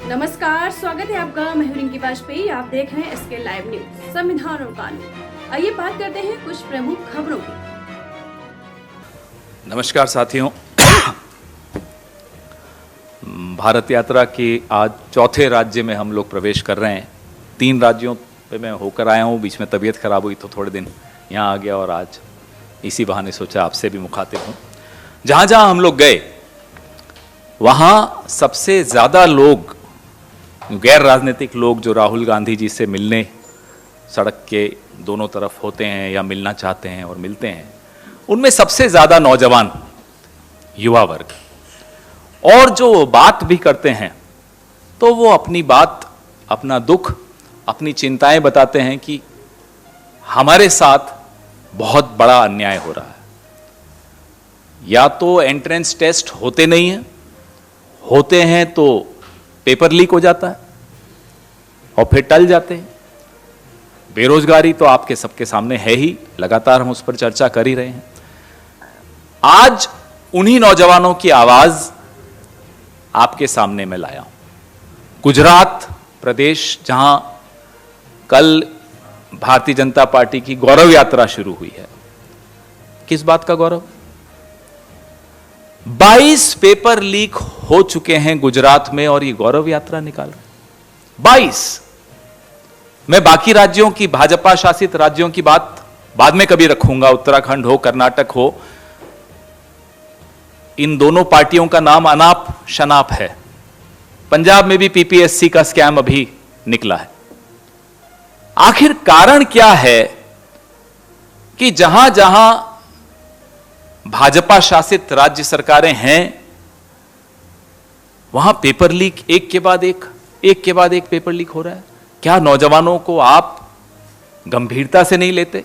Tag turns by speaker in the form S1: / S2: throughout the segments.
S1: नमस्कार, स्वागत है आपका। मैं हूं रिंकी वाजपेयी। आप देख रहे हैं एसके लाइव न्यूज। संविधान और कानून। आइए बात करते हैं कुछ प्रमुख खबरों की।
S2: नमस्कार साथियों। भारत यात्रा के आज चौथे राज्य में हम लोग प्रवेश कर रहे हैं। 3 राज्यों पे मैं होकर आया हूँ, बीच में तबीयत खराब हुई तो थोड़े दिन यहाँ आ गया और आज इसी बहाने सोचा आपसे भी मुखातिब हूँ। जहाँ जहाँ हम लोग गए वहाँ सबसे ज़्यादा लोग, गैर राजनीतिक लोग जो राहुल गांधी जी से मिलने सड़क के दोनों तरफ होते हैं या मिलना चाहते हैं और मिलते हैं, उनमें सबसे ज़्यादा नौजवान, युवा वर्ग, और जो बात भी करते हैं तो वो अपनी बात, अपना दुख, अपनी चिंताएं बताते हैं कि हमारे साथ बहुत बड़ा अन्याय हो रहा है। या तो एंट्रेंस टेस्ट होते नहीं हैं, होते हैं तो पेपर लीक हो जाता है और फिर टल जाते हैं। बेरोजगारी तो आपके सबके सामने है ही, लगातार हम उस पर चर्चा कर ही रहे हैं। आज उन्हीं नौजवानों की आवाज आपके सामने मैं लाया हूं। गुजरात प्रदेश, जहां कल भारतीय जनता पार्टी की गौरव यात्रा शुरू हुई है। किस बात का गौरव? 22 पेपर लीक हो चुके हैं गुजरात में और ये गौरव यात्रा निकाल रहे हैं। 22। मैं बाकी राज्यों की, भाजपा शासित राज्यों की बात बाद में कभी रखूंगा, उत्तराखंड हो, कर्नाटक हो। इन दोनों पार्टियों का नाम अनाप शनाप है। पंजाब में भी पीपीएससी का स्कैम अभी निकला है। आखिर कारण क्या है कि जहां जहां भाजपा शासित राज्य सरकारें हैं वहां पेपर लीक एक के बाद एक पेपर लीक हो रहा है? क्या नौजवानों को आप गंभीरता से नहीं लेते?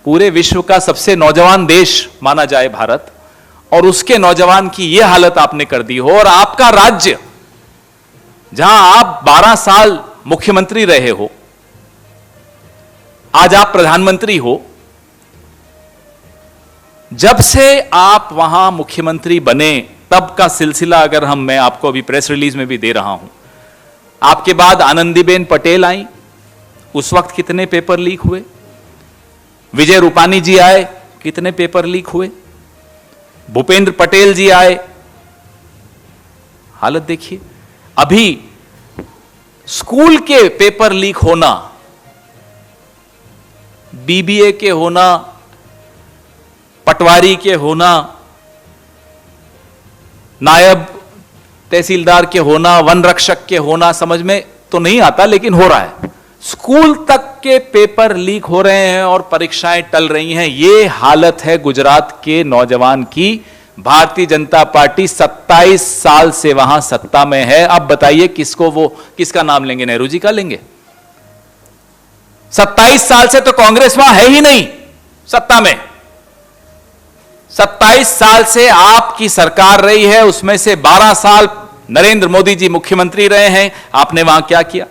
S2: पूरे विश्व का सबसे नौजवान देश माना जाए भारत, और उसके नौजवान की यह हालत आपने कर दी हो, और आपका राज्य जहां आप 12 साल मुख्यमंत्री रहे हो, आज आप प्रधानमंत्री हो। जब से आप वहां मुख्यमंत्री बने तब का सिलसिला अगर मैं आपको अभी प्रेस रिलीज में भी दे रहा हूं। आपके बाद आनंदीबेन पटेल आई, उस वक्त कितने पेपर लीक हुए? विजय रूपानी जी आए, कितने पेपर लीक हुए? भूपेंद्र पटेल जी आए, हालत देखिए। अभी स्कूल के पेपर लीक होना, बीबीए के होना, पटवारी के होना, नायब तहसीलदार के होना, वन रक्षक के होना, समझ में तो नहीं आता लेकिन हो रहा है। स्कूल तक के पेपर लीक हो रहे हैं और परीक्षाएं टल रही हैं। यह हालत है गुजरात के नौजवान की। भारतीय जनता पार्टी 27 साल से वहां सत्ता में है। अब बताइए किसका नाम लेंगे? नेहरू जी का लेंगे? 27 साल से तो कांग्रेस वहां है ही नहीं सत्ता में। 27 साल से आपकी सरकार रही है, उसमें से 12 साल नरेंद्र मोदी जी मुख्यमंत्री रहे हैं। आपने वहां क्या किया?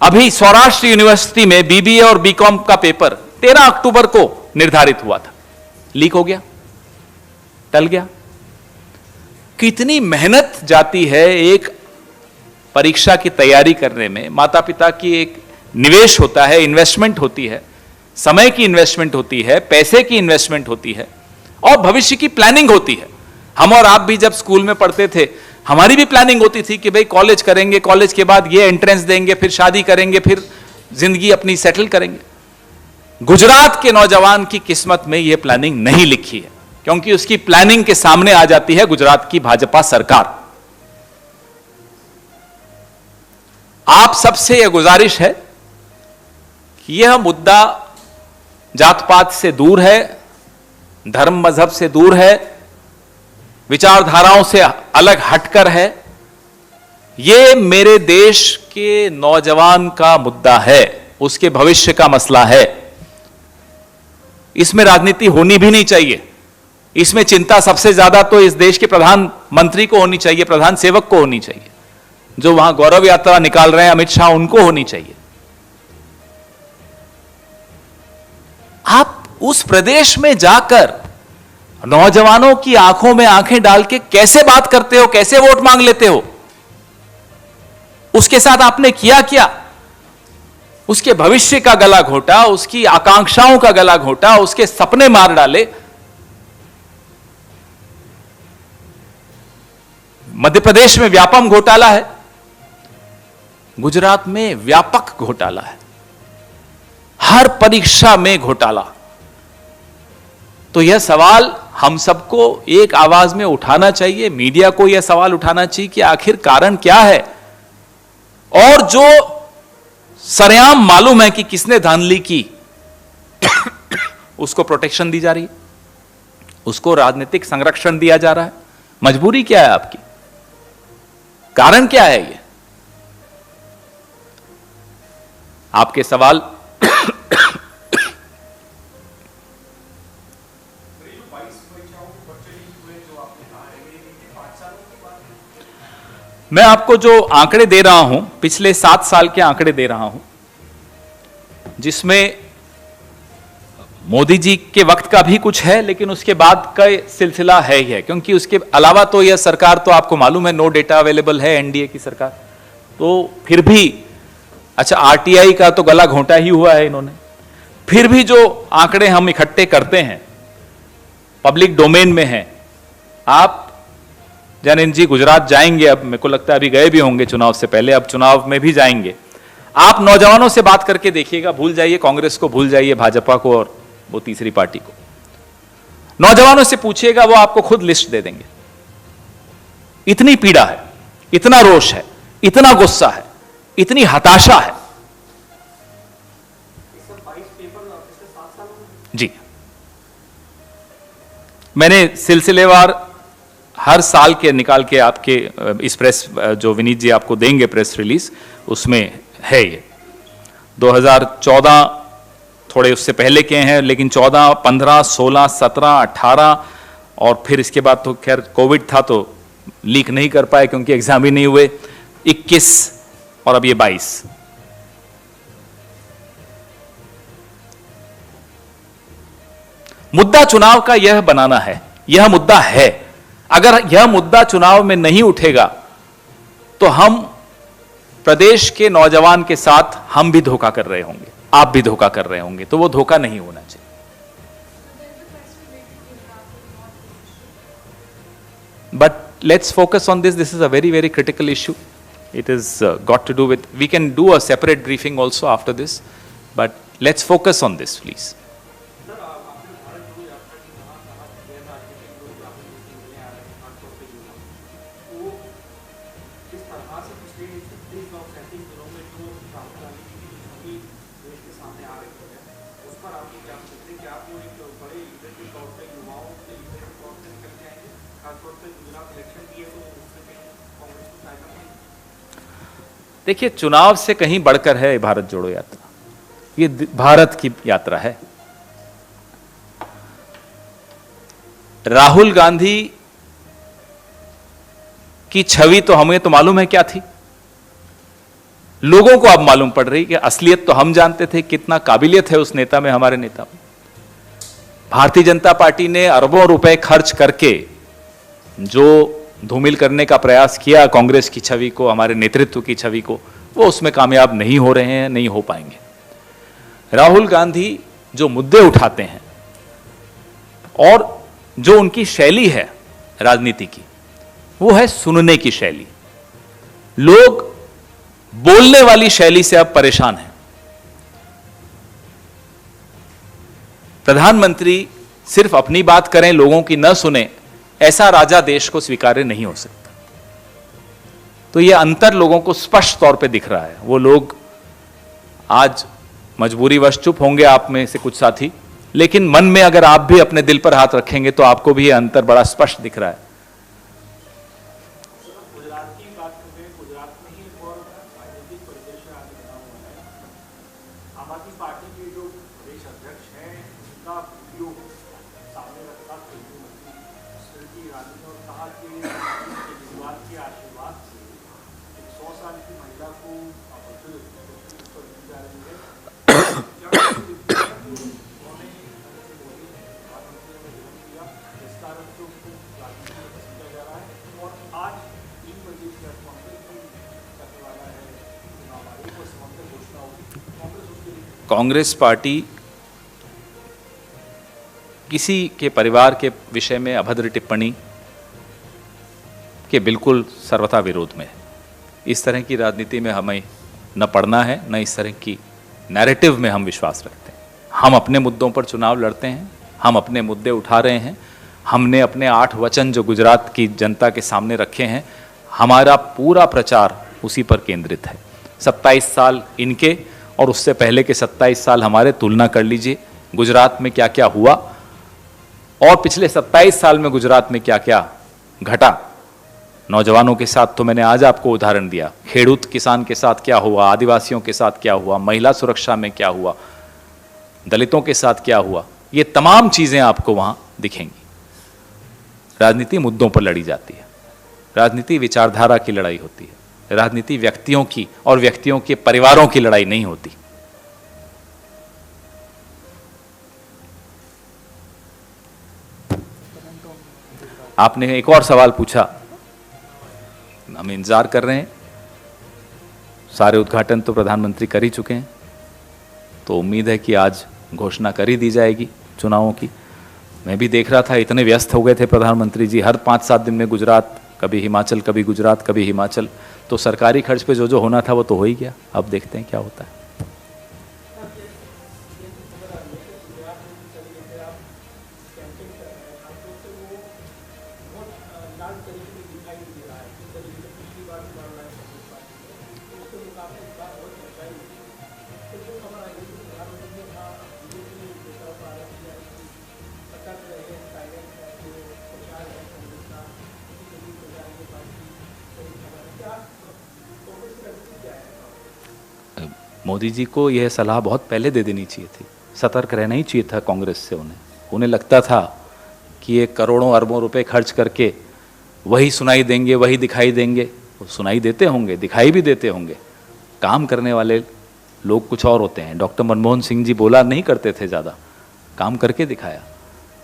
S2: अभी सौराष्ट्र यूनिवर्सिटी में बीबीए और बीकॉम का पेपर 13 अक्टूबर को निर्धारित हुआ था, लीक हो गया, टल गया। कितनी मेहनत जाती है एक परीक्षा की तैयारी करने में। माता पिता की एक निवेश होता है, इन्वेस्टमेंट होती है, समय की इन्वेस्टमेंट होती है, पैसे की इन्वेस्टमेंट होती है और भविष्य की प्लानिंग होती है। हम और आप भी जब स्कूल में पढ़ते थे, हमारी भी प्लानिंग होती थी कि भाई कॉलेज करेंगे, कॉलेज के बाद ये एंट्रेंस देंगे, फिर शादी करेंगे, फिर जिंदगी अपनी सेटल करेंगे। गुजरात के नौजवान की किस्मत में यह प्लानिंग नहीं लिखी है, क्योंकि उसकी प्लानिंग के सामने आ जाती है गुजरात की भाजपा सरकार। आप सबसे यह गुजारिश है कि यह मुद्दा जात पात से दूर है, धर्म मजहब से दूर है, विचारधाराओं से अलग हटकर है। यह मेरे देश के नौजवान का मुद्दा है, उसके भविष्य का मसला है। इसमें राजनीति होनी भी नहीं चाहिए। इसमें चिंता सबसे ज्यादा तो इस देश के प्रधानमंत्री को होनी चाहिए, प्रधान सेवक को होनी चाहिए। जो वहां गौरव यात्रा निकाल रहे हैं अमित शाह, उनको होनी चाहिए। आप उस प्रदेश में जाकर नौजवानों की आंखों में आंखें डाल के कैसे बात करते हो, कैसे वोट मांग लेते हो? उसके साथ आपने किया क्या? उसके भविष्य का गला घोटा, उसकी आकांक्षाओं का गला घोटा, उसके सपने मार डाले। मध्य प्रदेश में व्यापम घोटाला है, गुजरात में व्यापक घोटाला है, हर परीक्षा में घोटाला। तो यह सवाल हम सबको एक आवाज में उठाना चाहिए, मीडिया को यह सवाल उठाना चाहिए कि आखिर कारण क्या है, और जो सरेआम मालूम है कि किसने धांधली की उसको प्रोटेक्शन दी जा रही है, उसको राजनीतिक संरक्षण दिया जा रहा है। मजबूरी क्या है आपकी? कारण क्या है ये? आपके सवाल मैं आपको जो आंकड़े दे रहा हूं, पिछले 7 साल के आंकड़े दे रहा हूं, जिसमें मोदी जी के वक्त का भी कुछ है, लेकिन उसके बाद का सिलसिला है ही है, क्योंकि उसके अलावा तो यह सरकार तो आपको मालूम है नो डेटा अवेलेबल है, एनडीए की सरकार। तो फिर भी अच्छा, आरटीआई का तो गला घोंटा ही हुआ है इन्होंने। फिर भी जो आंकड़े हम इकट्ठे करते हैं पब्लिक डोमेन में हैं। आप जैन जी गुजरात जाएंगे, अब मेरे को लगता है अभी गए भी होंगे चुनाव से पहले, अब चुनाव में भी जाएंगे। आप नौजवानों से बात करके देखिएगा, भूल जाइए कांग्रेस को, भूल जाइए भाजपा को और वो तीसरी पार्टी को। नौजवानों से पूछिएगा, वो आपको खुद लिस्ट दे देंगे। इतनी पीड़ा है, इतना रोष है, इतना गुस्सा है, इतनी हताशा है। जी, मैंने सिलसिलेवार हर साल के निकाल के आपके इस प्रेस जो विनीत जी आपको देंगे प्रेस रिलीज, उसमें है ये 2014 थोड़े उससे पहले के हैं, लेकिन 14, 15, 16, 17, 18 और फिर इसके बाद तो खैर कोविड था तो लीक नहीं कर पाए क्योंकि एग्जाम ही नहीं हुए, 21 और अब ये 22। मुद्दा चुनाव का यह बनाना है, यह मुद्दा है। अगर यह मुद्दा चुनाव में नहीं उठेगा तो हम प्रदेश के नौजवान के साथ हम भी धोखा कर रहे होंगे, आप भी धोखा कर रहे होंगे, तो वो धोखा नहीं होना चाहिए। But let's focus on this. This is a very, very critical issue. It is got to do with, we can do a separate briefing also after this, but let's focus on this, please. देखिए, चुनाव से कहीं बढ़कर है भारत जोड़ो यात्रा। ये भारत की यात्रा है। राहुल गांधी की छवि तो हमें तो मालूम है क्या थी, लोगों को अब मालूम पड़ रही कि असलियत तो हम जानते थे, कितना काबिलियत है उस नेता में, हमारे नेता में। भारतीय जनता पार्टी ने अरबों रुपए खर्च करके जो धूमिल करने का प्रयास किया कांग्रेस की छवि को, हमारे नेतृत्व की छवि को, वो उसमें कामयाब नहीं हो रहे हैं, नहीं हो पाएंगे। राहुल गांधी जो मुद्दे उठाते हैं और जो उनकी शैली है राजनीति की, वो है सुनने की शैली। लोग बोलने वाली शैली से अब परेशान हैं। प्रधानमंत्री सिर्फ अपनी बात करें, लोगों की न सुने, ऐसा राजा देश को स्वीकार्य नहीं हो सकता। तो यह अंतर लोगों को स्पष्ट तौर पे दिख रहा है। वो लोग आज मजबूरीवश चुप होंगे, आप में से कुछ साथी, लेकिन मन में अगर आप भी अपने दिल पर हाथ रखेंगे तो आपको भी यह अंतर बड़ा स्पष्ट दिख रहा है।
S3: गुजरात की बात करें, गुजरात में ही एक और राजनीतिक परिदृश्य आज बना हुआ है। आम आदमी पार्टी के जो प्रदेश अध्यक्ष हैं, उनका वीडियो सामने रखा केंद्रीय मंत्री स्मृति ईरानी ने और कहा कि केजरीवाल के आशीर्वाद से 100 साल की महिला को पर दी जा रही है। उन्होंने मोदी ने प्रधानमंत्री ने जन्म दिया, इस कारण से उनको राजनीति में पसीजा जा रहा है। और आज 3 बजे प्रेस कॉन्फ्रेंस भी करने वाला है
S2: कांग्रेस पार्टी किसी के परिवार के विषय में अभद्र टिप्पणी के बिल्कुल सर्वथा विरोध में है। इस तरह की राजनीति में हमें न पढ़ना है, न इस तरह की नैरेटिव में हम विश्वास रखते हैं। हम अपने मुद्दों पर चुनाव लड़ते हैं, हम अपने मुद्दे उठा रहे हैं। हमने अपने 8 वचन जो गुजरात की जनता के सामने रखे हैं, हमारा पूरा प्रचार उसी पर केंद्रित है। 27 साल इनके और उससे पहले के 27 साल हमारे तुलना कर लीजिए, गुजरात में क्या क्या हुआ और पिछले 27 साल में गुजरात में क्या क्या घटा। नौजवानों के साथ तो मैंने आज आपको उदाहरण दिया, खेडूत किसान के साथ क्या हुआ, आदिवासियों के साथ क्या हुआ, महिला सुरक्षा में क्या हुआ, दलितों के साथ क्या हुआ, ये तमाम चीजें आपको वहां दिखेंगी। राजनीति मुद्दों पर लड़ी जाती है, राजनीति विचारधारा की लड़ाई होती है, राजनीति व्यक्तियों की और व्यक्तियों के परिवारों की लड़ाई नहीं होती। आपने एक और सवाल पूछा, हम इंतजार कर रहे हैं। सारे उद्घाटन तो प्रधानमंत्री कर ही चुके हैं, तो उम्मीद है कि आज घोषणा कर ही दी जाएगी चुनावों की। मैं भी देख रहा था, इतने व्यस्त हो गए थे प्रधानमंत्री जी, हर 5-7 दिन में गुजरात, कभी हिमाचल, कभी गुजरात, कभी हिमाचल, तो सरकारी खर्च पे जो होना था वो तो हो ही गया। अब देखते हैं क्या होता है। मोदी जी को यह सलाह बहुत पहले दे देनी चाहिए थी, सतर्क रहना ही चाहिए था कांग्रेस से। उन्हें लगता था कि ये करोड़ों अरबों रुपए खर्च करके वही सुनाई देंगे, वही दिखाई देंगे। वो सुनाई देते होंगे, दिखाई भी देते होंगे, काम करने वाले लोग कुछ और होते हैं। डॉक्टर मनमोहन सिंह जी बोला नहीं करते थे ज़्यादा, काम करके दिखाया,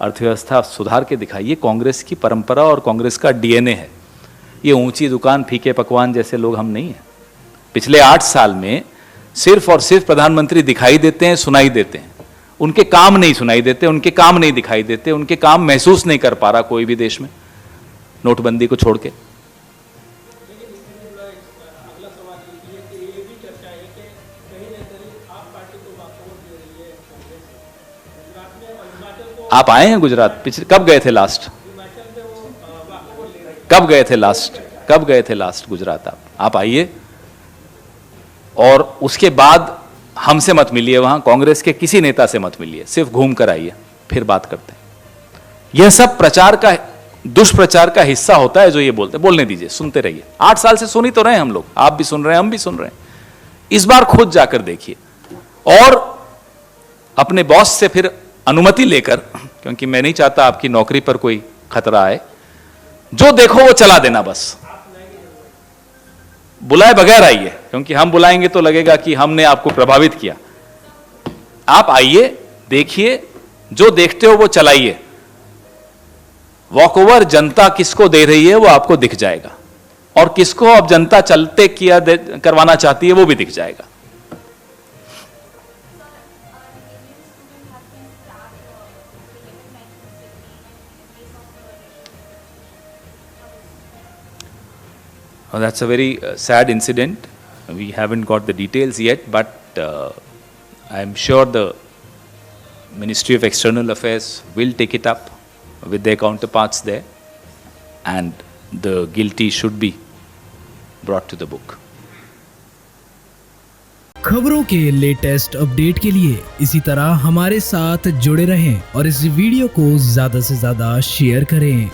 S2: अर्थव्यवस्था सुधार के दिखाई। ये कांग्रेस की परंपरा और कांग्रेस का डीएनए है। ये ऊंची दुकान फीके पकवान जैसे लोग हम नहीं हैं। पिछले 8 साल में सिर्फ और सिर्फ प्रधानमंत्री दिखाई देते हैं, सुनाई देते हैं, उनके काम नहीं सुनाई देते, उनके काम नहीं दिखाई देते, उनके काम महसूस नहीं कर पा रहा कोई भी देश में, नोटबंदी को छोड़ के। आप आए हैं गुजरात? पिछले कब गए थे लास्ट? कब गए थे लास्ट गुजरात? आप आइए और उसके बाद हमसे मत मिलिए, वहां कांग्रेस के किसी नेता से मत मिलिए, सिर्फ घूम कर आइए, फिर बात करते हैं। यह सब प्रचार का, दुष्प्रचार का हिस्सा होता है जो ये बोलते, बोलने दीजिए, सुनते रहिए। 8 साल से सुन ही तो रहे हैं हम लोग, आप भी सुन रहे हैं, हम भी सुन रहे हैं। इस बार खुद जाकर देखिए और अपने बॉस से फिर अनुमति लेकर, क्योंकि मैं नहीं चाहता आपकी नौकरी पर कोई खतरा आए, जो देखो वो चला देना, बस बुलाए बगैर आइए, क्योंकि हम बुलाएंगे तो लगेगा कि हमने आपको प्रभावित किया। आप आइए, देखिए, जो देखते हो वो चलाइए। वॉकओवर जनता किसको दे रही है वो आपको दिख जाएगा, और किसको अब जनता चलते किया करवाना चाहती है वो भी दिख जाएगा। Well, that's a very sad incident. We haven't got the details yet, but I'm sure the Ministry of External Affairs will take it up with their counterparts there, and the guilty should be brought to the book.
S4: खबरों के latest update के लिए इसी तरह हमारे साथ जुड़े रहें और इस वीडियो को ज़्यादा से ज़्यादा शेयर करें।